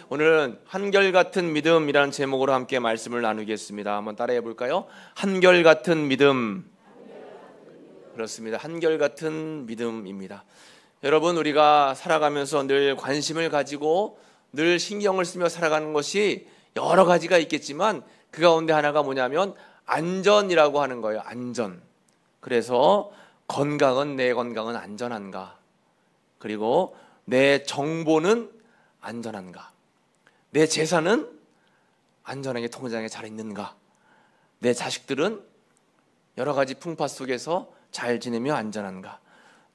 오늘은 한결같은 믿음이라는 제목으로 함께 말씀을 나누겠습니다. 한번 따라해 볼까요? 한결같은 믿음. 그렇습니다. 한결같은 믿음입니다. 여러분, 우리가 살아가면서 늘 관심을 가지고 늘 신경을 쓰며 살아가는 것이 여러 가지가 있겠지만 그 가운데 하나가 뭐냐면 안전이라고 하는 거예요. 안전. 그래서 내 건강은 안전한가? 그리고 내 정보는 안전한가? 내 재산은 안전하게 통장에 잘 있는가? 내 자식들은 여러 가지 풍파 속에서 잘 지내며 안전한가?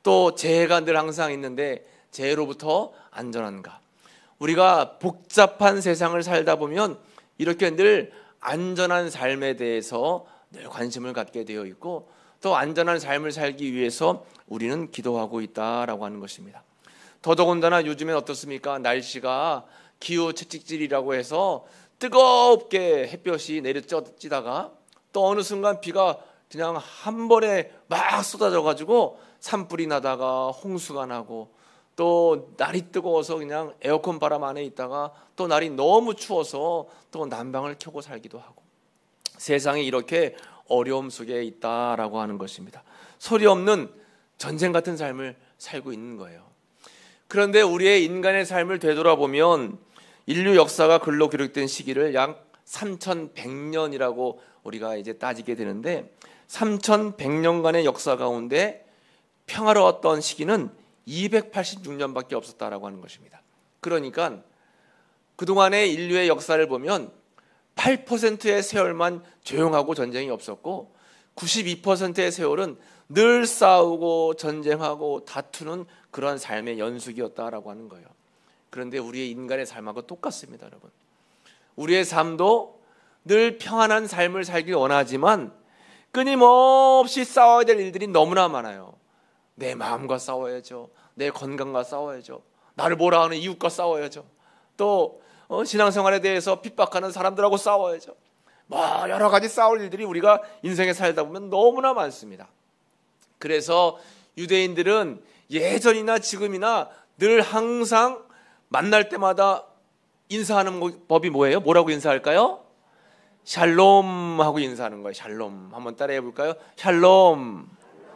또 재해가 늘 항상 있는데 재해로부터 안전한가? 우리가 복잡한 세상을 살다 보면 이렇게 늘 안전한 삶에 대해서 늘 관심을 갖게 되어 있고 또 안전한 삶을 살기 위해서 우리는 기도하고 있다라고 하는 것입니다. 더더군다나 요즘엔 어떻습니까? 날씨가 기후 채찍질이라고 해서 뜨겁게 햇볕이 내리쬐다가 또 어느 순간 비가 그냥 한 번에 막 쏟아져 가지고 산불이 나다가 홍수가 나고 또 날이 뜨거워서 그냥 에어컨 바람 안에 있다가 또 날이 너무 추워서 또 난방을 켜고 살기도 하고 세상이 이렇게 어려움 속에 있다라고 하는 것입니다. 소리 없는 전쟁 같은 삶을 살고 있는 거예요. 그런데 우리의 인간의 삶을 되돌아보면 인류 역사가 글로 기록된 시기를 약 3100년이라고 우리가 이제 따지게 되는데 3100년간의 역사 가운데 평화로웠던 시기는 286년밖에 없었다라고 하는 것입니다. 그러니까 그동안의 인류의 역사를 보면 8%의 세월만 조용하고 전쟁이 없었고 92%의 세월은 늘 싸우고 전쟁하고 다투는 그런 삶의 연속이었다라고 하는 거예요. 그런데 우리의 인간의 삶하고 똑같습니다, 여러분. 우리의 삶도 늘 평안한 삶을 살길 원하지만 끊임없이 싸워야 될 일들이 너무나 많아요. 내 마음과 싸워야죠. 내 건강과 싸워야죠. 나를 뭐라 하는 이웃과 싸워야죠. 또 신앙생활에 대해서 핍박하는 사람들하고 싸워야죠. 여러 가지 싸울 일들이 우리가 인생에 살다 보면 너무나 많습니다. 그래서 유대인들은 예전이나 지금이나 늘 항상 만날 때마다 인사하는 법이 뭐예요? 뭐라고 인사할까요? 샬롬 하고 인사하는 거예요. 샬롬. 한번 따라해 볼까요? 샬롬.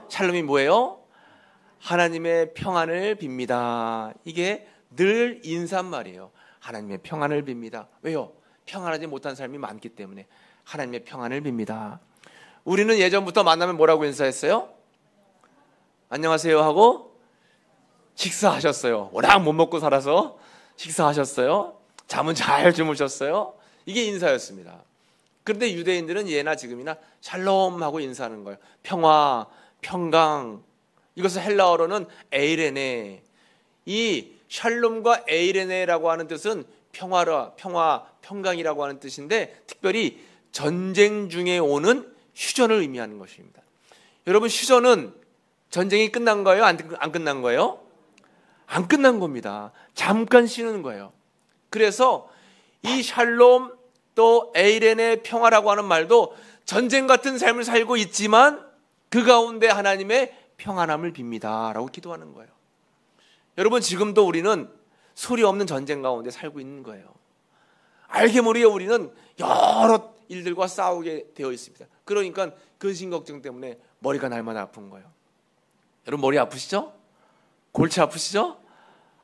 샬롬이 뭐예요? 하나님의 평안을 빕니다. 이게 늘 인사말이에요. 하나님의 평안을 빕니다. 왜요? 평안하지 못한 삶이 많기 때문에 하나님의 평안을 빕니다. 우리는 예전부터 만나면 뭐라고 인사했어요? 안녕하세요 하고 식사하셨어요. 워낙 못 먹고 살아서 식사하셨어요? 잠은 잘 주무셨어요? 이게 인사였습니다. 그런데 유대인들은 예나 지금이나 샬롬 하고 인사하는 거예요. 평화, 평강. 이것을 헬라어로는 에이레네. 이 샬롬과 에이레네라고 하는 뜻은 평화, 평강이라고 하는 뜻인데 특별히 전쟁 중에 오는 휴전을 의미하는 것입니다. 여러분, 휴전은 전쟁이 끝난 거예요? 안 끝난 거예요? 안 끝난 겁니다. 잠깐 쉬는 거예요. 그래서 이 샬롬 또 에이레네 평화라고 하는 말도 전쟁 같은 삶을 살고 있지만 그 가운데 하나님의 평안함을 빕니다 라고 기도하는 거예요. 여러분, 지금도 우리는 소리 없는 전쟁 가운데 살고 있는 거예요. 알게 모르게 우리는 여러 일들과 싸우게 되어 있습니다. 그러니까 근심 걱정 때문에 머리가 날마다 아픈 거예요. 여러분, 머리 아프시죠? 골치 아프시죠?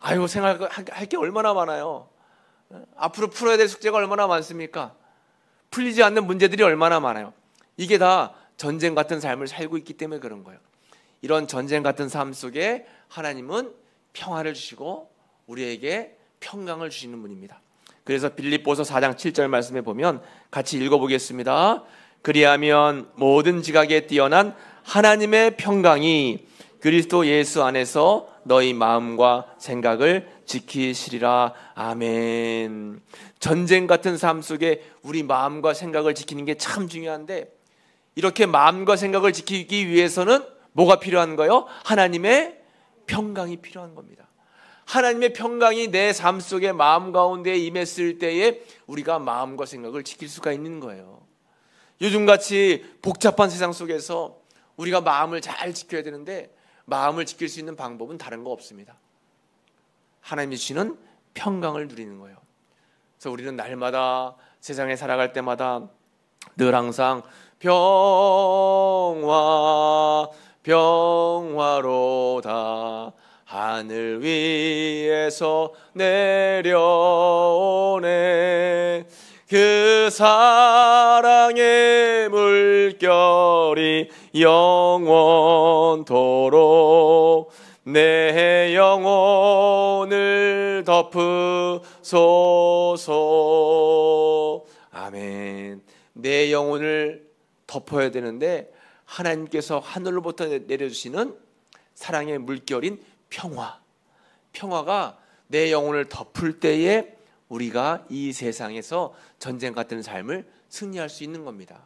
아이고, 생각할 게 얼마나 많아요. 앞으로 풀어야 될 숙제가 얼마나 많습니까? 풀리지 않는 문제들이 얼마나 많아요. 이게 다 전쟁 같은 삶을 살고 있기 때문에 그런 거예요. 이런 전쟁 같은 삶 속에 하나님은 평화를 주시고 우리에게 평강을 주시는 분입니다. 그래서 빌립보서 4장 7절 말씀에 보면 같이 읽어보겠습니다. 그리하면 모든 지각에 뛰어난 하나님의 평강이 그리스도 예수 안에서 너희 마음과 생각을 지키시리라. 아멘. 전쟁 같은 삶 속에 우리 마음과 생각을 지키는 게 참 중요한데 이렇게 마음과 생각을 지키기 위해서는 뭐가 필요한 거예요? 하나님의 평강이 필요한 겁니다. 하나님의 평강이 내 삶 속에 마음 가운데 임했을 때에 우리가 마음과 생각을 지킬 수가 있는 거예요. 요즘같이 복잡한 세상 속에서 우리가 마음을 잘 지켜야 되는데 마음을 지킬 수 있는 방법은 다른 거 없습니다. 하나님이 주시는 평강을 누리는 거예요. 그래서 우리는 날마다 세상에 살아갈 때마다 늘 항상 평화 평화로다 하늘 위에서 내려오네 그 사랑의 물결이 영원토록 내 영혼을 덮으소서. 아멘. 내 영혼을 덮어야 되는데 하나님께서 하늘로부터 내려주시는 사랑의 물결인 평화가 내 영혼을 덮을 때에 우리가 이 세상에서 전쟁 같은 삶을 승리할 수 있는 겁니다.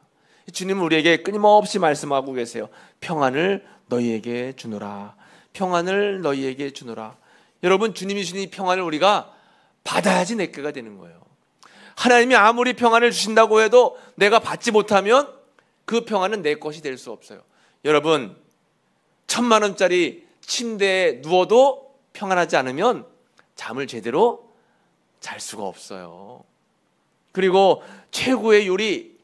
주님은 우리에게 끊임없이 말씀하고 계세요. 평안을 너희에게 주노라. 평안을 너희에게 주노라. 여러분, 주님이 주신 이 평안을 우리가 받아야지 내 거가 되는 거예요. 하나님이 아무리 평안을 주신다고 해도 내가 받지 못하면 그 평안은 내 것이 될 수 없어요. 여러분, 1,000만 원짜리 침대에 누워도 평안하지 않으면 잠을 제대로 잘 수가 없어요. 그리고 최고의 요리,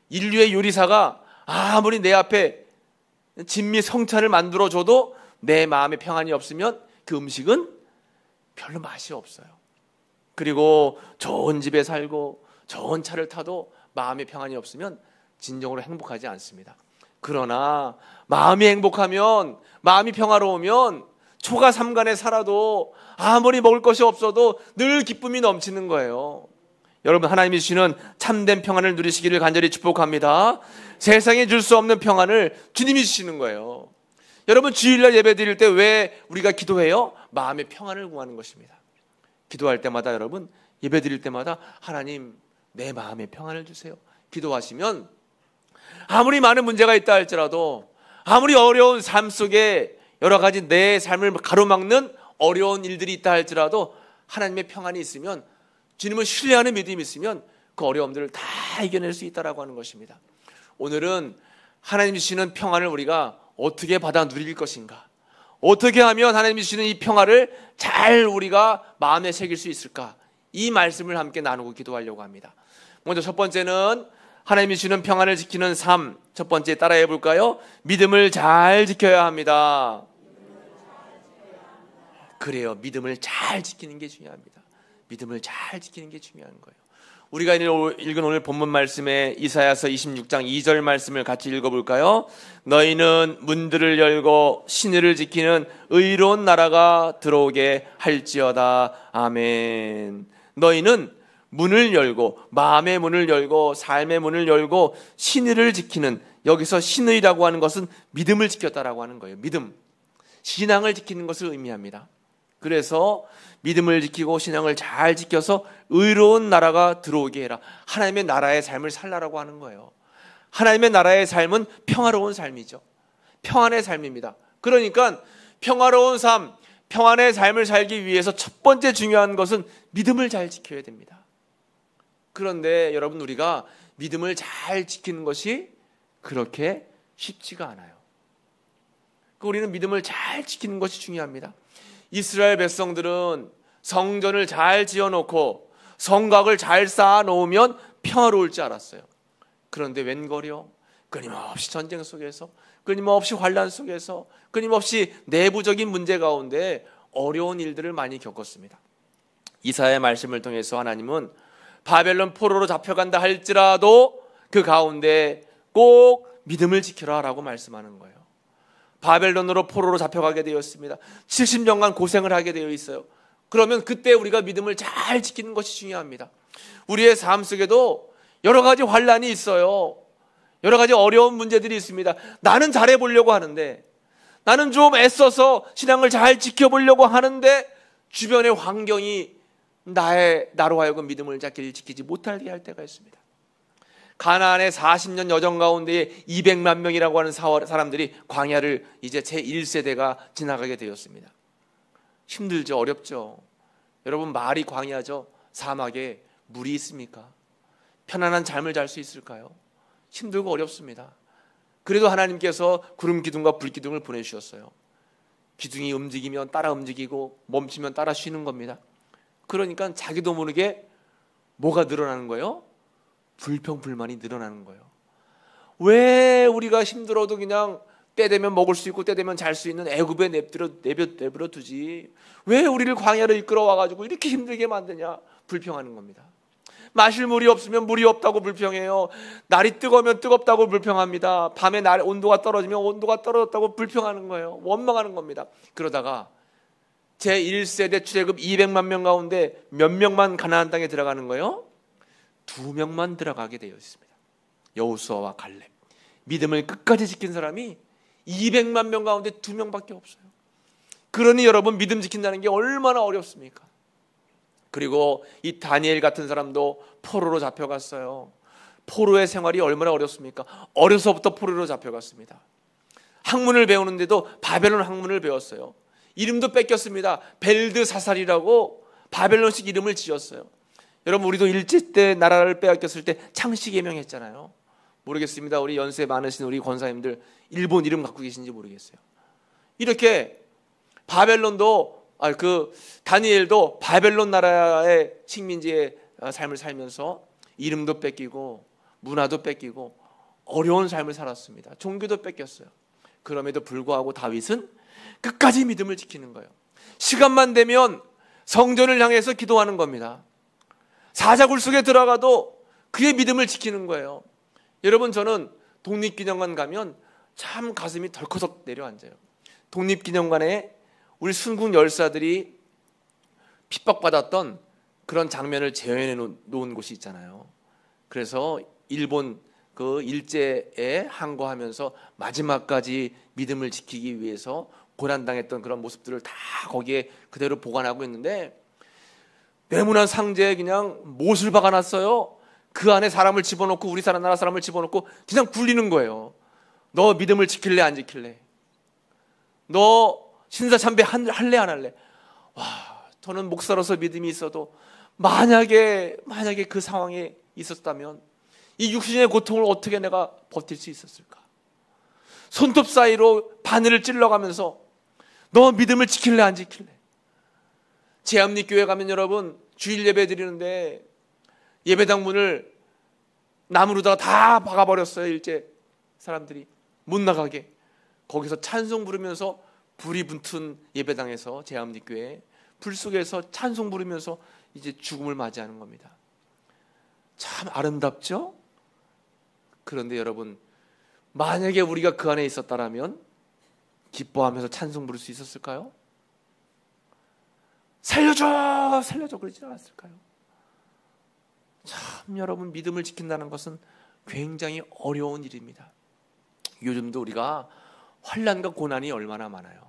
인류의 요리사가 아무리 내 앞에 진미 성찬을 만들어줘도 내 마음에 평안이 없으면 그 음식은 별로 맛이 없어요. 그리고 좋은 집에 살고 좋은 차를 타도 마음에 평안이 없으면 진정으로 행복하지 않습니다. 그러나 마음이 행복하면, 마음이 평화로우면 초가 삼간에 살아도 아무리 먹을 것이 없어도 늘 기쁨이 넘치는 거예요. 여러분, 하나님이 주시는 참된 평안을 누리시기를 간절히 축복합니다. 세상에 줄 수 없는 평안을 주님이 주시는 거예요. 여러분, 주일날 예배 드릴 때 왜 우리가 기도해요? 마음의 평안을 구하는 것입니다. 기도할 때마다, 여러분, 예배 드릴 때마다 하나님, 내 마음에 평안을 주세요. 기도하시면 아무리 많은 문제가 있다 할지라도, 아무리 어려운 삶 속에 여러 가지 내 삶을 가로막는 어려운 일들이 있다 할지라도 하나님의 평안이 있으면, 주님을 신뢰하는 믿음이 있으면 그 어려움들을 다 이겨낼 수 있다라고 하는 것입니다. 오늘은 하나님이 주시는 평안을 우리가 어떻게 받아 누릴 것인가, 어떻게 하면 하나님이 주시는 이 평화를 잘 우리가 마음에 새길 수 있을까, 이 말씀을 함께 나누고 기도하려고 합니다. 먼저 첫 번째는 하나님이 주시는 평안을 지키는 삶, 첫 번째 따라해 볼까요? 믿음을 잘 지켜야 합니다. 그래요. 믿음을 잘 지키는 게 중요합니다. 믿음을 잘 지키는 게 중요한 거예요. 우리가 읽은 오늘 본문 말씀에 이사야서 26장 2절 말씀을 같이 읽어볼까요? 너희는 문들을 열고 신의를 지키는 의로운 나라가 들어오게 할지어다. 아멘. 너희는 문을 열고, 마음의 문을 열고, 삶의 문을 열고 신의를 지키는, 여기서 신의라고 하는 것은 믿음을 지켰다라고 하는 거예요. 믿음, 신앙을 지키는 것을 의미합니다. 그래서 믿음을 지키고 신앙을 잘 지켜서 의로운 나라가 들어오게 해라. 하나님의 나라의 삶을 살라라고 하는 거예요. 하나님의 나라의 삶은 평화로운 삶이죠. 평안의 삶입니다. 그러니까 평화로운 삶, 평안의 삶을 살기 위해서 첫 번째 중요한 것은 믿음을 잘 지켜야 됩니다. 그런데 여러분, 우리가 믿음을 잘 지키는 것이 그렇게 쉽지가 않아요. 우리는 믿음을 잘 지키는 것이 중요합니다. 이스라엘 백성들은 성전을 잘 지어놓고 성곽을 잘 쌓아놓으면 평화로울 줄 알았어요. 그런데 웬걸요? 끊임없이 전쟁 속에서, 끊임없이 환난 속에서, 끊임없이 내부적인 문제 가운데 어려운 일들을 많이 겪었습니다. 이사야의 말씀을 통해서 하나님은 바벨론 포로로 잡혀간다 할지라도 그 가운데 꼭 믿음을 지켜라 라고 말씀하는 거예요. 바벨론으로 포로로 잡혀가게 되었습니다. 70년간 고생을 하게 되어 있어요. 그러면 그때 우리가 믿음을 잘 지키는 것이 중요합니다. 우리의 삶 속에도 여러 가지 환난이 있어요. 여러 가지 어려운 문제들이 있습니다. 나는 잘해보려고 하는데, 나는 좀 애써서 신앙을 잘 지켜보려고 하는데 주변의 환경이 나로 하여금 믿음을 잘 지키지 못하게 할 때가 있습니다. 가나안의 40년 여정 가운데 200만 명이라고 하는 사람들이 광야를 이제 제1세대가 지나가게 되었습니다. 힘들죠. 어렵죠. 여러분, 말이 광야죠. 사막에 물이 있습니까? 편안한 잠을 잘 수 있을까요? 힘들고 어렵습니다. 그래도 하나님께서 구름 기둥과 불 기둥을 보내주셨어요. 기둥이 움직이면 따라 움직이고 멈추면 따라 쉬는 겁니다. 그러니까 자기도 모르게 뭐가 늘어나는 거예요? 불평불만이 늘어나는 거예요. 왜 우리가 힘들어도 그냥 때 되면 먹을 수 있고 때 되면 잘 수 있는 애굽에 내버려 두지, 왜 우리를 광야로 이끌어 와가지고 이렇게 힘들게 만드냐, 불평하는 겁니다. 마실 물이 없으면 물이 없다고 불평해요. 날이 뜨거우면 뜨겁다고 불평합니다. 밤에 날 온도가 떨어지면 온도가 떨어졌다고 불평하는 거예요. 원망하는 겁니다. 그러다가 제1세대 출애굽 200만 명 가운데 몇 명만 가나안 땅에 들어가는 거예요? 2명만 들어가게 되어 있습니다. 여호수아와 갈렙. 믿음을 끝까지 지킨 사람이 200만 명 가운데 2명밖에 없어요. 그러니 여러분, 믿음 지킨다는 게 얼마나 어렵습니까? 그리고 이 다니엘 같은 사람도 포로로 잡혀갔어요. 포로의 생활이 얼마나 어렵습니까? 어려서부터 포로로 잡혀갔습니다. 학문을 배우는데도 바벨론 학문을 배웠어요. 이름도 뺏겼습니다. 벨드사살이라고 바벨론식 이름을 지었어요. 여러분, 우리도 일제 때 나라를 빼앗겼을 때 창씨개명했잖아요. 모르겠습니다. 우리 연세 많으신 우리 권사님들 일본 이름 갖고 계신지 모르겠어요. 이렇게 바벨론도 다니엘도 바벨론 나라의 식민지의 삶을 살면서 이름도 뺏기고 문화도 뺏기고 어려운 삶을 살았습니다. 종교도 뺏겼어요. 그럼에도 불구하고 다윗은 끝까지 믿음을 지키는 거예요. 시간만 되면 성전을 향해서 기도하는 겁니다. 사자굴 속에 들어가도 그의 믿음을 지키는 거예요. 여러분, 저는 독립기념관 가면 참 가슴이 덜커덕 내려앉아요. 독립기념관에 우리 순국 열사들이 핍박받았던 그런 장면을 재현해 놓은 곳이 있잖아요. 그래서 일본 그 일제에 항거하면서 마지막까지 믿음을 지키기 위해서 고난당했던 그런 모습들을 다 거기에 그대로 보관하고 있는데, 네모난 상자에 그냥 못을 박아놨어요. 그 안에 사람을 집어넣고, 우리 나라 사람을 집어넣고 그냥 굴리는 거예요. 너 믿음을 지킬래 안 지킬래? 너 신사참배 할래 안 할래? 와, 저는 목사로서 믿음이 있어도 만약에 그 상황에 있었다면 이 육신의 고통을 어떻게 내가 버틸 수 있었을까? 손톱 사이로 바늘을 찔러가면서 너 믿음을 지킬래 안 지킬래? 제암리교회 가면 여러분, 주일 예배 드리는데 예배당 문을 나무로다가 다 박아버렸어요. 일제 사람들이 못 나가게. 거기서 찬송 부르면서 불이 붙은 예배당에서, 제암리교회 불 속에서 찬송 부르면서 이제 죽음을 맞이하는 겁니다. 참 아름답죠? 그런데 여러분, 만약에 우리가 그 안에 있었다라면 기뻐하면서 찬송 부를 수 있었을까요? 살려줘 그러지 않았을까요? 참 여러분, 믿음을 지킨다는 것은 굉장히 어려운 일입니다. 요즘도 우리가 환난과 고난이 얼마나 많아요.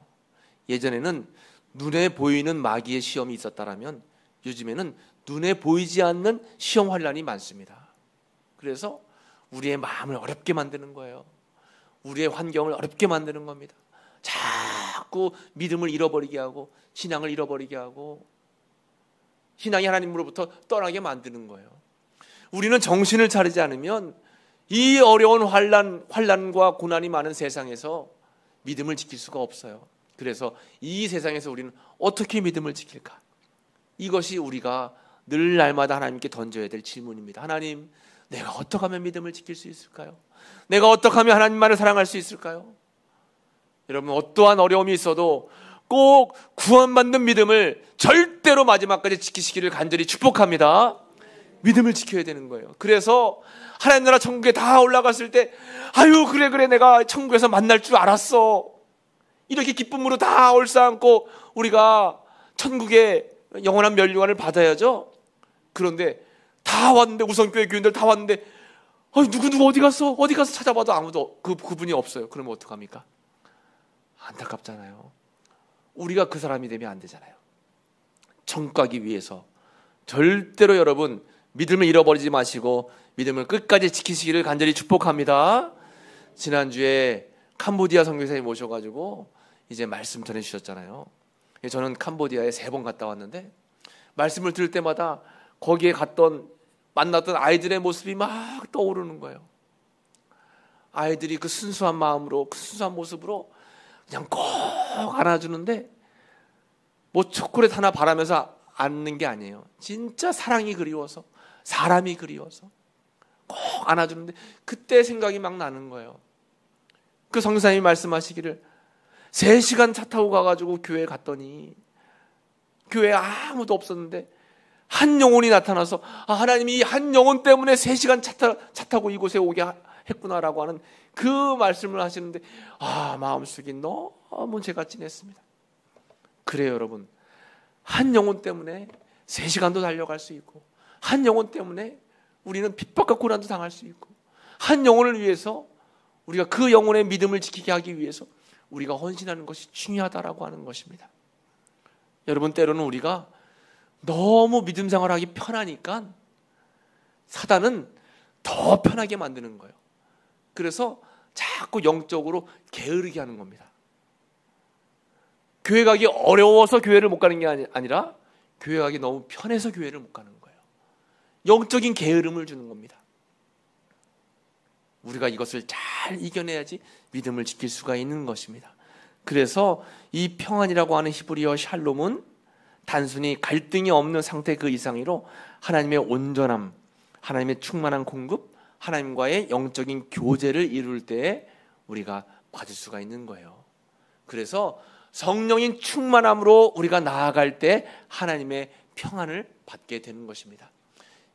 예전에는 눈에 보이는 마귀의 시험이 있었다라면 요즘에는 눈에 보이지 않는 시험 환난이 많습니다. 그래서 우리의 마음을 어렵게 만드는 거예요. 우리의 환경을 어렵게 만드는 겁니다. 자꾸 믿음을 잃어버리게 하고 신앙을 잃어버리게 하고 신앙이 하나님으로부터 떠나게 만드는 거예요. 우리는 정신을 차리지 않으면 이 어려운 환난과 고난이 많은 세상에서 믿음을 지킬 수가 없어요. 그래서 이 세상에서 우리는 어떻게 믿음을 지킬까? 이것이 우리가 늘 날마다 하나님께 던져야 될 질문입니다. 하나님, 내가 어떻게 하면 믿음을 지킬 수 있을까요? 내가 어떻게 하면 하나님만을 사랑할 수 있을까요? 여러분, 어떠한 어려움이 있어도 꼭 구원받는 믿음을 절대로 마지막까지 지키시기를 간절히 축복합니다. 믿음을 지켜야 되는 거예요. 그래서 하나님 나라 천국에 다 올라갔을 때 아유 그래 내가 천국에서 만날 줄 알았어, 이렇게 기쁨으로 다 얼싸안고 우리가 천국의 영원한 멸류관을 받아야죠. 그런데 다 왔는데, 우선교회 교인들 다 왔는데 누구 어디 가서 찾아봐도 아무도 그분이 없어요. 그러면 어떡합니까? 안타깝잖아요. 우리가 그 사람이 되면 안 되잖아요. 천국 가기 위해서 절대로 여러분 믿음을 잃어버리지 마시고 믿음을 끝까지 지키시기를 간절히 축복합니다. 지난주에 캄보디아 선교사님 모셔가지고 이제 말씀 전해주셨잖아요. 저는 캄보디아에 3번 갔다 왔는데 말씀을 들을 때마다 거기에 만났던 아이들의 모습이 막 떠오르는 거예요. 아이들이 그 순수한 마음으로, 그 순수한 모습으로 그냥 꼭 안아주는데 뭐 초콜릿 하나 바라면서 안는 게 아니에요. 진짜 사랑이 그리워서, 사람이 그리워서 꼭 안아주는데 그때 생각이 막 나는 거예요. 그 성사님이 말씀하시기를 3시간 차 타고 가가지고 교회에 갔더니 교회에 아무도 없었는데 한 영혼이 나타나서 하나님이 이 한 영혼 때문에 3시간 차 타고 이곳에 오게 했구나라고 하는 그 말씀을 하시는데 마음속이 너무 제가 찐했습니다. 그래요, 여러분. 한 영혼 때문에 3시간도 달려갈 수 있고, 한 영혼 때문에 우리는 핍박과 고난도 당할 수 있고, 한 영혼을 위해서 우리가 그 영혼의 믿음을 지키게 하기 위해서 우리가 헌신하는 것이 중요하다라고 하는 것입니다. 여러분, 때로는 우리가 너무 믿음 생활하기 편하니까 사단은 더 편하게 만드는 거예요. 그래서 자꾸 영적으로 게으르게 하는 겁니다. 교회 가기 어려워서 교회를 못 가는 게 아니라 교회 가기 너무 편해서 교회를 못 가는 거예요. 영적인 게으름을 주는 겁니다. 우리가 이것을 잘 이겨내야지 믿음을 지킬 수가 있는 것입니다. 그래서 이 평안이라고 하는 히브리어 샬롬은 단순히 갈등이 없는 상태 그 이상으로 하나님의 온전함, 하나님의 충만한 공급, 하나님과의 영적인 교제를 이룰 때 우리가 받을 수가 있는 거예요. 그래서 성령인 충만함으로 우리가 나아갈 때 하나님의 평안을 받게 되는 것입니다.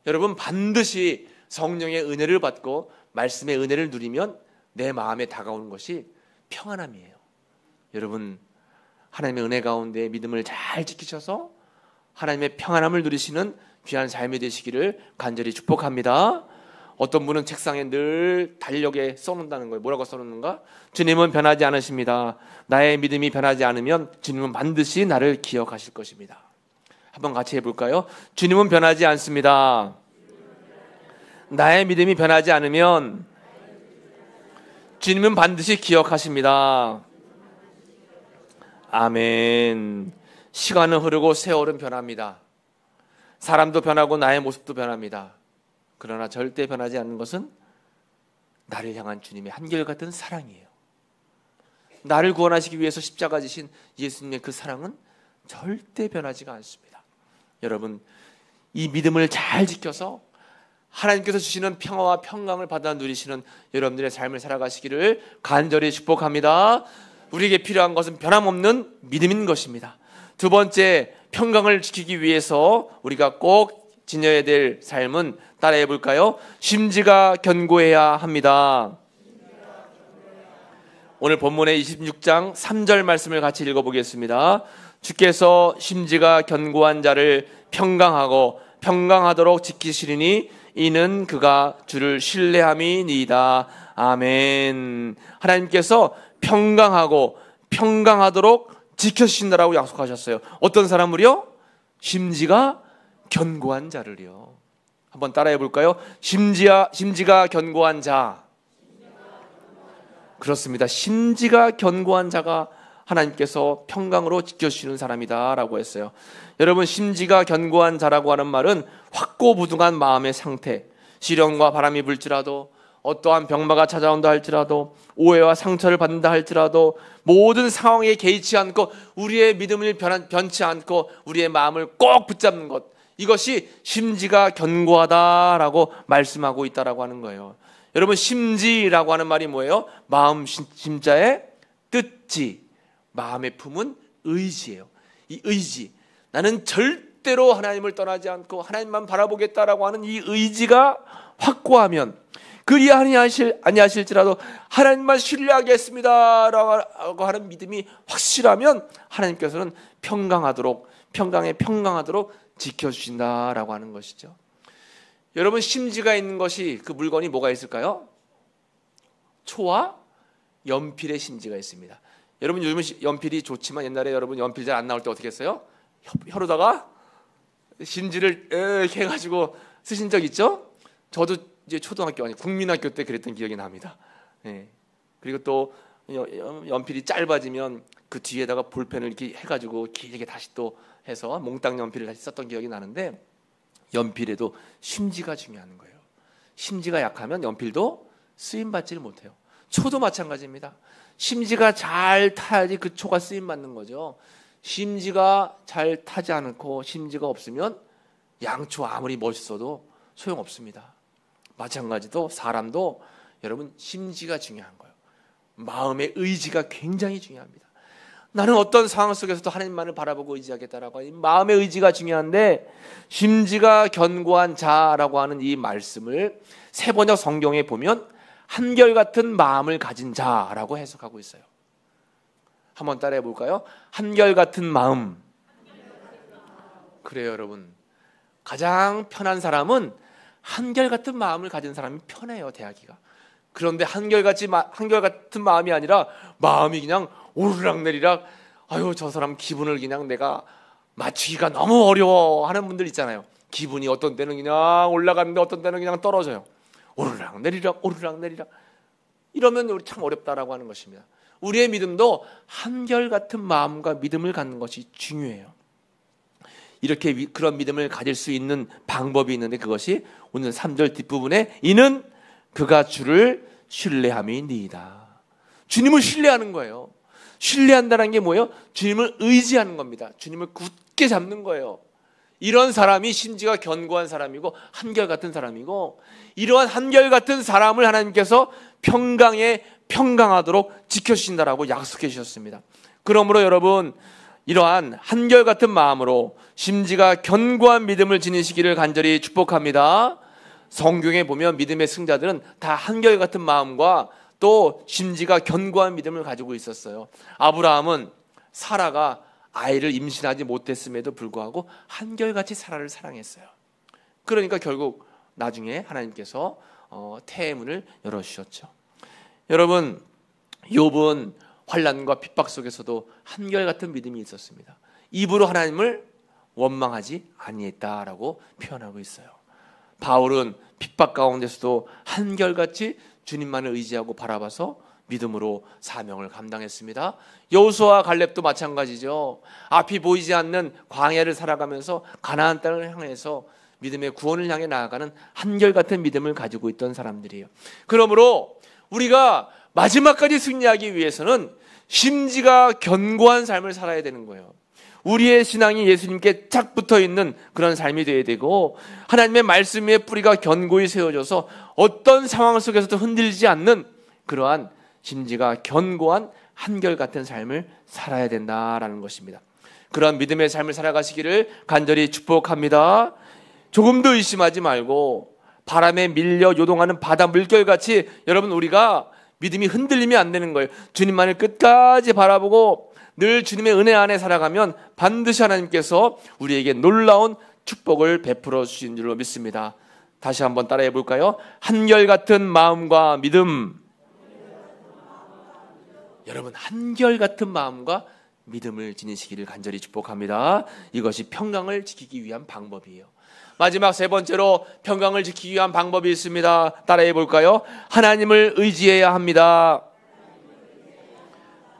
여러분, 반드시 성령의 은혜를 받고 말씀의 은혜를 누리면 내 마음에 다가오는 것이 평안함이에요. 여러분, 하나님의 은혜 가운데 믿음을 잘 지키셔서 하나님의 평안함을 누리시는 귀한 삶이 되시기를 간절히 축복합니다. 어떤 분은 책상에 늘 달력에 써놓는다는 거예요. 뭐라고 써놓는가? 주님은 변하지 않으십니다. 나의 믿음이 변하지 않으면 주님은 반드시 나를 기억하실 것입니다. 한번 같이 해볼까요? 주님은 변하지 않습니다. 나의 믿음이 변하지 않으면 주님은 반드시 기억하십니다. 아멘. 시간은 흐르고 세월은 변합니다. 사람도 변하고 나의 모습도 변합니다. 그러나 절대 변하지 않는 것은 나를 향한 주님의 한결같은 사랑이에요. 나를 구원하시기 위해서 십자가 지신 예수님의 그 사랑은 절대 변하지가 않습니다. 여러분, 이 믿음을 잘 지켜서 하나님께서 주시는 평화와 평강을 받아 누리시는 여러분들의 삶을 살아가시기를 간절히 축복합니다. 우리에게 필요한 것은 변함없는 믿음인 것입니다. 두 번째, 평강을 지키기 위해서 우리가 꼭 지녀야 될 삶은 따라해 볼까요? 심지가 견고해야 합니다. 오늘 본문의 26장 3절 말씀을 같이 읽어보겠습니다. 주께서 심지가 견고한 자를 평강하고 평강하도록 지키시리니 이는 그가 주를 신뢰함이니이다. 아멘. 하나님께서 평강하고 평강하도록 지켜주신다라고 약속하셨어요. 어떤 사람을요? 심지가 견고한 자를요. 한번 따라해 볼까요? 심지가 견고한 자. 그렇습니다. 심지가 견고한 자가 하나님께서 평강으로 지켜주시는 사람이다라고 했어요. 여러분, 심지가 견고한 자라고 하는 말은 확고부동한 마음의 상태, 시련과 바람이 불지라도, 어떠한 병마가 찾아온다 할지라도, 오해와 상처를 받는다 할지라도 모든 상황에 개의치 않고 우리의 믿음을 변치 않고 우리의 마음을 꼭 붙잡는 것, 이것이 심지가 견고하다라고 말씀하고 있다라고 하는 거예요. 여러분, 심지라고 하는 말이 뭐예요? 마음 심자의 뜻지. 마음의 품은 의지예요. 이 의지, 나는 절대로 하나님을 떠나지 않고 하나님만 바라보겠다라고 하는 이 의지가 확고하면, 그리 아니하실지라도 하나님만 신뢰하겠습니다라고 하는 믿음이 확실하면 하나님께서는 평강하도록 지켜주신다라고 하는 것이죠. 여러분, 심지가 있는 것이, 그 물건이 뭐가 있을까요? 초와 연필의 심지가 있습니다. 여러분, 요즘은 연필이 좋지만 옛날에 여러분 연필 잘 안 나올 때 어떻게 했어요? 혀로다가 심지를 이렇게 해가지고 쓰신 적 있죠? 저도 이제 초등학교 아니 국민학교 때 그랬던 기억이 납니다. 네. 그리고 또 연필이 짧아지면 그 뒤에다가 볼펜을 이렇게 해가지고 길게 다시 또 해서 몽땅 연필을 다시 썼던 기억이 나는데, 연필에도 심지가 중요한 거예요. 심지가 약하면 연필도 쓰임받지를 못해요. 초도 마찬가지입니다. 심지가 잘 타야지 그 초가 쓰임받는 거죠. 심지가 잘 타지 않고 심지가 없으면 양초 아무리 멋있어도 소용없습니다. 마찬가지로 사람도 여러분 심지가 중요한 거예요. 마음의 의지가 굉장히 중요합니다. 나는 어떤 상황 속에서도 하나님만을 바라보고 의지하겠다라고 하는 마음의 의지가 중요한데, 심지가 견고한 자라고 하는 이 말씀을 세번역 성경에 보면 한결같은 마음을 가진 자라고 해석하고 있어요. 한번 따라해 볼까요? 한결같은 마음. 그래요, 여러분. 가장 편한 사람은 한결같은 마음을 가진 사람이 편해요, 대하기가. 그런데 한결같은 마음이 아니라 마음이 그냥 오르락내리락, 아유 저 사람 기분을 그냥 내가 맞추기가 너무 어려워 하는 분들 있잖아요. 기분이 어떤 때는 그냥 올라가는데 어떤 때는 그냥 떨어져요. 오르락내리락 오르락내리락. 이러면 우리 참 어렵다라고 하는 것입니다. 우리의 믿음도 한결같은 마음과 믿음을 갖는 것이 중요해요. 이렇게 그런 믿음을 가질 수 있는 방법이 있는데, 그것이 오늘 3절 뒷부분에 이는 그가 주를 신뢰함이니이다. 주님을 신뢰하는 거예요. 신뢰한다는 게 뭐예요? 주님을 의지하는 겁니다. 주님을 굳게 잡는 거예요. 이런 사람이 심지가 견고한 사람이고 한결같은 사람이고, 이러한 한결같은 사람을 하나님께서 평강에 평강하도록 지켜주신다라고 약속해 주셨습니다. 그러므로 여러분, 이러한 한결같은 마음으로 심지가 견고한 믿음을 지니시기를 간절히 축복합니다. 성경에 보면 믿음의 승자들은 다 한결같은 마음과 또 심지가 견고한 믿음을 가지고 있었어요. 아브라함은 사라가 아이를 임신하지 못했음에도 불구하고 한결같이 사라를 사랑했어요. 그러니까 결국 나중에 하나님께서 태의 문을 열어주셨죠. 여러분, 욥은 환난과 핍박 속에서도 한결같은 믿음이 있었습니다. 입으로 하나님을 원망하지 아니했다라고 표현하고 있어요. 바울은 핍박 가운데서도 한결같이 주님만을 의지하고 바라봐서 믿음으로 사명을 감당했습니다. 여호수아와 갈렙도 마찬가지죠. 앞이 보이지 않는 광야를 살아가면서 가나안 땅을 향해서 믿음의 구원을 향해 나아가는 한결같은 믿음을 가지고 있던 사람들이에요. 그러므로 우리가 마지막까지 승리하기 위해서는 심지가 견고한 삶을 살아야 되는 거예요. 우리의 신앙이 예수님께 쫙 붙어있는 그런 삶이 되어야 되고, 하나님의 말씀 위에 뿌리가 견고히 세워져서 어떤 상황 속에서도 흔들리지 않는 그러한 심지가 견고한 한결같은 삶을 살아야 된다라는 것입니다. 그러한 믿음의 삶을 살아가시기를 간절히 축복합니다. 조금도 의심하지 말고 바람에 밀려 요동하는 바다 물결같이 여러분, 우리가 믿음이 흔들리면 안 되는 거예요. 주님만을 끝까지 바라보고 늘 주님의 은혜 안에 살아가면 반드시 하나님께서 우리에게 놀라운 축복을 베풀어 주신 줄로 믿습니다. 다시 한번 따라해 볼까요? 한결같은 마음과 믿음. 여러분, 한결같은 마음과 믿음을 지니시기를 간절히 축복합니다. 이것이 평강을 지키기 위한 방법이에요. 마지막 세 번째로 평강을 지키기 위한 방법이 있습니다. 따라해 볼까요? 하나님을 의지해야 합니다.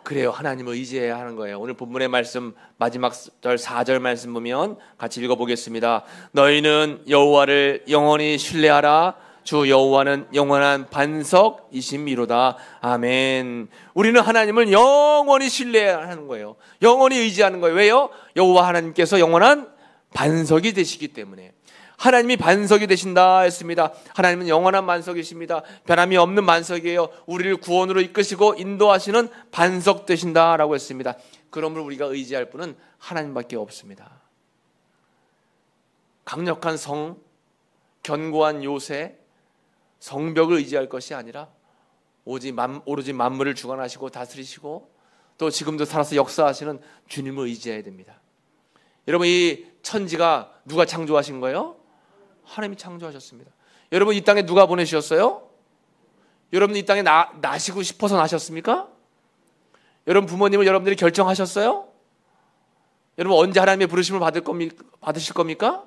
그래요, 하나님을 의지해야 하는 거예요. 오늘 본문의 말씀 마지막 절 4절 말씀 보면 같이 읽어보겠습니다. 너희는 여호와를 영원히 신뢰하라. 주 여호와는 영원한 반석이심이로다. 아멘. 우리는 하나님을 영원히 신뢰해야 하는 거예요. 영원히 의지하는 거예요. 왜요? 여호와 하나님께서 영원한 반석이 되시기 때문에. 하나님이 반석이 되신다 했습니다. 하나님은 영원한 반석이십니다. 변함이 없는 반석이에요. 우리를 구원으로 이끄시고 인도하시는 반석 되신다라고 했습니다. 그러므로 우리가 의지할 분은 하나님밖에 없습니다. 강력한 성, 견고한 요새, 성벽을 의지할 것이 아니라 오로지 만물을 주관하시고 다스리시고 또 지금도 살아서 역사하시는 주님을 의지해야 됩니다. 여러분, 이 천지가 누가 창조하신 거예요? 하나님이 창조하셨습니다. 여러분, 이 땅에 누가 보내주셨어요? 여러분, 이 땅에 나시고 싶어서 나셨습니까? 여러분, 부모님을 여러분들이 결정하셨어요? 여러분, 언제 하나님의 부르심을 받으실 겁니까?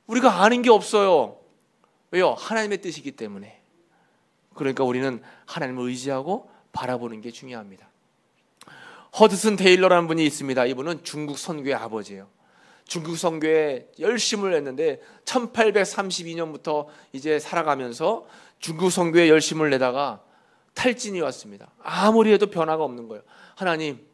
우리가 아는 게 없어요. 왜요? 하나님의 뜻이기 때문에. 그러니까 우리는 하나님을 의지하고 바라보는 게 중요합니다. 허드슨 테일러라는 분이 있습니다. 이분은 중국 선교의 아버지예요. 중국 선교에 열심을 했는데 1832년부터 이제 살아가면서 중국 선교에 열심을 내다가 탈진이 왔습니다. 아무리 해도 변화가 없는 거예요. 하나님,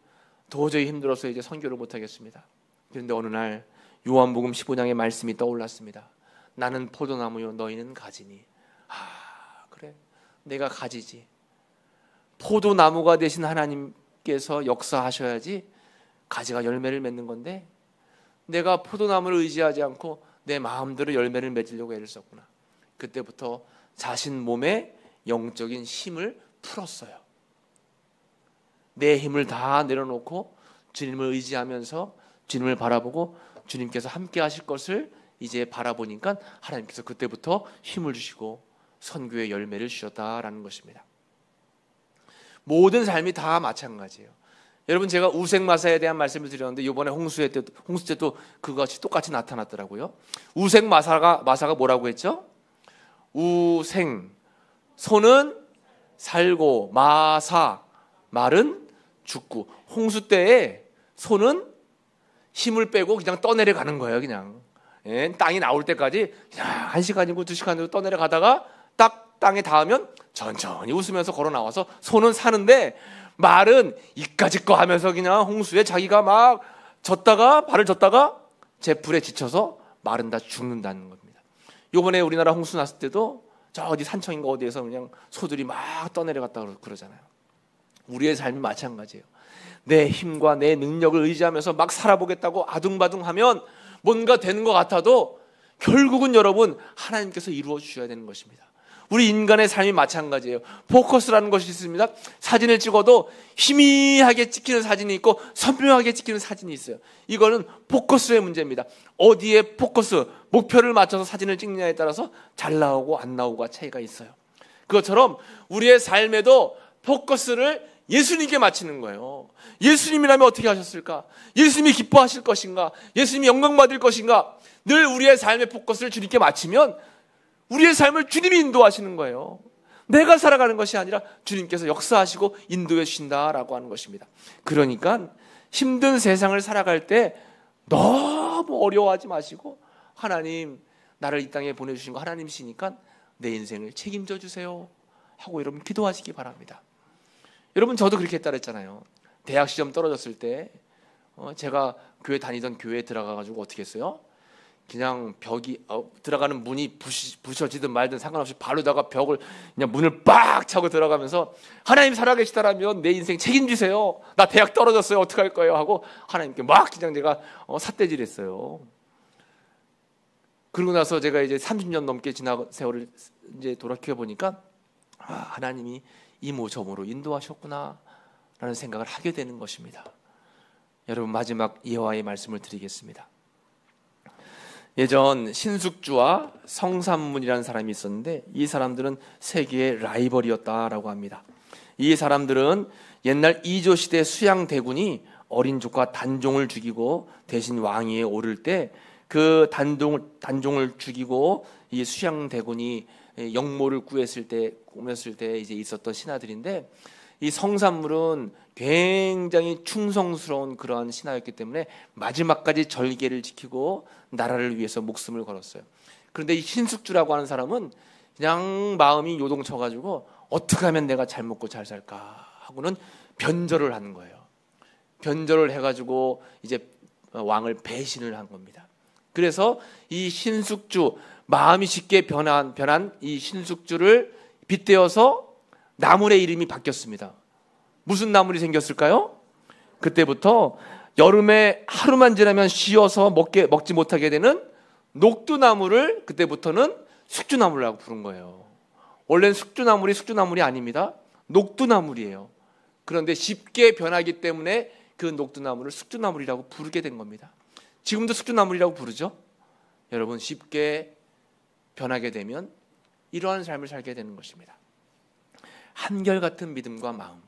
도저히 힘들어서 이제 선교를 못 하겠습니다. 그런데 어느 날 요한복음 15장의 말씀이 떠올랐습니다. 나는 포도나무요 너희는 가지니. 그래, 내가 가지지. 포도나무가 되신 하나님께서 역사하셔야지 가지가 열매를 맺는 건데, 내가 포도나무를 의지하지 않고 내 마음대로 열매를 맺으려고 애를 썼구나. 그때부터 자신 몸에 영적인 힘을 풀었어요. 내 힘을 다 내려놓고 주님을 의지하면서 주님을 바라보고 주님께서 함께 하실 것을 이제 바라보니까 하나님께서 그때부터 힘을 주시고 선교의 열매를 주셨다라는 것입니다. 모든 삶이 다 마찬가지예요. 여러분, 제가 우생마사에 대한 말씀을 드렸는데 이번에 홍수 때도 그것이 똑같이 나타났더라고요. 우생마사가 뭐라고 했죠? 우생, 소는 살고 마사, 말은 죽고. 홍수 때에 소는 힘을 빼고 그냥 떠내려가는 거예요. 그냥 땅이 나올 때까지 그냥 1시간이고 2시간이고 떠내려가다가 딱 땅에 닿으면 천천히 웃으면서 걸어 나와서 소는 사는데, 말은 이까짓 거 하면서 그냥 홍수에 자기가 막 발을 젓다가 재풀에 지쳐서 말은 다 죽는다는 겁니다. 요번에 우리나라 홍수 났을 때도 저 어디 산청인가 어디에서 그냥 소들이 막 떠내려갔다 그러잖아요. 우리의 삶이 마찬가지예요. 내 힘과 내 능력을 의지하면서 막 살아보겠다고 아둥바둥하면 뭔가 되는 것 같아도 결국은 여러분 하나님께서 이루어 주셔야 되는 것입니다. 우리 인간의 삶이 마찬가지예요. 포커스라는 것이 있습니다. 사진을 찍어도 희미하게 찍히는 사진이 있고 선명하게 찍히는 사진이 있어요. 이거는 포커스의 문제입니다. 어디에 포커스, 목표를 맞춰서 사진을 찍느냐에 따라서 잘 나오고 안 나오고가 차이가 있어요. 그것처럼 우리의 삶에도 포커스를 예수님께 맞추는 거예요. 예수님이라면 어떻게 하셨을까? 예수님이 기뻐하실 것인가? 예수님이 영광 받을 것인가? 늘 우리의 삶의 포커스를 주님께 맞추면 우리의 삶을 주님이 인도하시는 거예요. 내가 살아가는 것이 아니라 주님께서 역사하시고 인도해 주신다라고 하는 것입니다. 그러니까 힘든 세상을 살아갈 때 너무 어려워하지 마시고, 하나님, 나를 이 땅에 보내주신 거 하나님이시니까 내 인생을 책임져 주세요 하고 여러분 기도하시기 바랍니다. 여러분, 저도 그렇게 했다 그랬잖아요. 대학 시험 떨어졌을 때 제가 다니던 교회에 들어가가지고 어떻게 했어요? 그냥 벽이 들어가는 문이 부셔지든 말든 상관없이 발로다가 벽을 그냥 문을 빡 차고 들어가면서, 하나님 살아계시다라면 내 인생 책임지세요. 나 대학 떨어졌어요. 어떡할 거예요? 하고 하나님께 막 그냥 제가 삿대질했어요. 그러고 나서 제가 이제 30년 넘게 지난 세월을 이제 돌이켜 보니까 하나님이 이모저모로 인도하셨구나 라는 생각을 하게 되는 것입니다. 여러분, 마지막 예화의 말씀을 드리겠습니다. 예전 신숙주와 성삼문이라는 사람이 있었는데, 이 사람들은 세계의 라이벌이었다라고 합니다. 이 사람들은 옛날 이조 시대 수양 대군이 어린 조카 단종을 죽이고 대신 왕위에 오를 때, 그 단종을 죽이고 이 수양 대군이 영모를 꾸몄을 때 이제 있었던 신하들인데, 이 성삼물은 굉장히 충성스러운 그러한 신하였기 때문에 마지막까지 절개를 지키고 나라를 위해서 목숨을 걸었어요. 그런데 이 신숙주라고 하는 사람은 그냥 마음이 요동쳐가지고 어떻게 하면 내가 잘 먹고 잘 살까 하고는 변절을 하는 거예요. 변절을 해가지고 이제 왕을 배신을 한 겁니다. 그래서 이 신숙주, 마음이 쉽게 변한 이 신숙주를 빗대어서 나물의 이름이 바뀌었습니다. 무슨 나물이 생겼을까요? 그때부터 여름에 하루만 지나면 쉬어서 먹지 못하게 되는 녹두나물을 그때부터는 숙주나물이라고 부른 거예요. 원래는 숙주나물이 아닙니다. 녹두나물이에요. 그런데 쉽게 변하기 때문에 그 녹두나물을 숙주나물이라고 부르게 된 겁니다. 지금도 숙주나물이라고 부르죠. 여러분, 쉽게 변하게 되면 이러한 삶을 살게 되는 것입니다. 한결같은 믿음과 마음,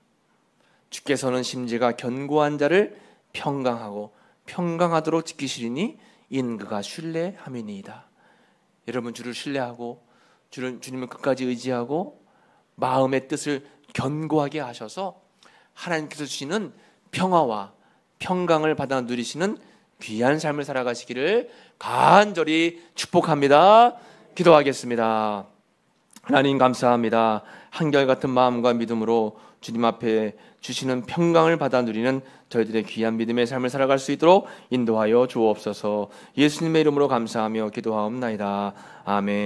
주께서는 심지가 견고한 자를 평강하고 평강하도록 지키시리니 이는 그가 신뢰함이니이다. 여러분, 주를 신뢰하고 주님을 끝까지 의지하고 마음의 뜻을 견고하게 하셔서 하나님께서 주시는 평화와 평강을 받아 누리시는 귀한 삶을 살아가시기를 간절히 축복합니다. 기도하겠습니다. 하나님, 감사합니다. 한결같은 마음과 믿음으로 주님 앞에 주시는 평강을 받아 누리는 저희들의 귀한 믿음의 삶을 살아갈 수 있도록 인도하여 주옵소서. 예수님의 이름으로 감사하며 기도하옵나이다. 아멘.